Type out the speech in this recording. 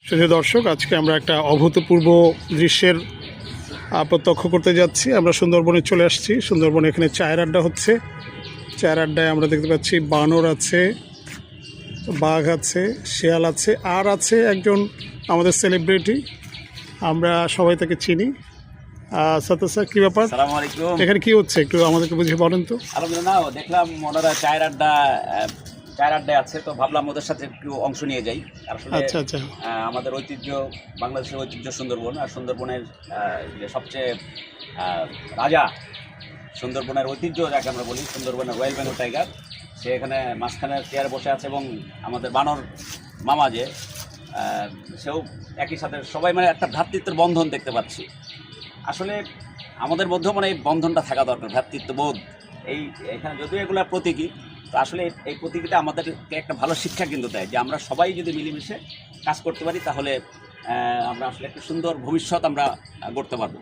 শুধু দর্শক, আজকে আমরা একটা অভূতপূর্ব দৃশ্যের প্রত্যক্ষ করতে যাচ্ছি। আমরা সুন্দরবনে চলে আসছি। সুন্দরবনে এখানে চায়ের আড্ডা হচ্ছে। চায়ের আড্ডায় আমরা দেখতে পাচ্ছি বানর আছে, বাঘ আছে, শেয়াল আছে, আর আছে একজন আমাদের সেলিব্রিটি, আমরা সবাই তাকে চিনি। সাত্তার স্যার, কী ব্যাপার? আসসালামু আলাইকুম। এখানে কি হচ্ছে একটু আমাদেরকে বুঝিয়ে বলেন তো। আলহামদুলিল্লাহ, দেখলাম ওনারা চায়ের আড্ডায় আছে, তো ভাবলাম ওদের সাথে একটু অংশ নিয়ে যাই। আসলে আচ্ছা আচ্ছা, আমাদের ঐতিহ্য, বাংলাদেশের ঐতিহ্য সুন্দরবন, আর সুন্দরবনের যে সবচেয়ে রাজা, সুন্দরবনের ঐতিহ্য যাকে আমরা বলি, সুন্দরবনের রয়্যাল বেঙ্গল টাইগার, সে এখানে মাঝখানে চেয়ারে বসে আছে, এবং আমাদের বানর মামা যে সেও একই সাথে, সবাই মানে একটা ভ্রাতৃত্বের বন্ধন দেখতে পাচ্ছি। আসলে আমাদের মধ্যেও মানে এই বন্ধনটা থাকা দরকার, ভ্রাতৃত্ববোধ। এখানে যদিও এগুলো প্রতীকী, তো আসলে এই প্রতীকীটা আমাদেরকে একটা ভালো শিক্ষা কিন্তু দেয় যে আমরা সবাই যদি মিলেমিশে কাজ করতে পারি, তাহলে আমরা আসলে একটা সুন্দর ভবিষ্যৎ আমরা গড়তে পারবো।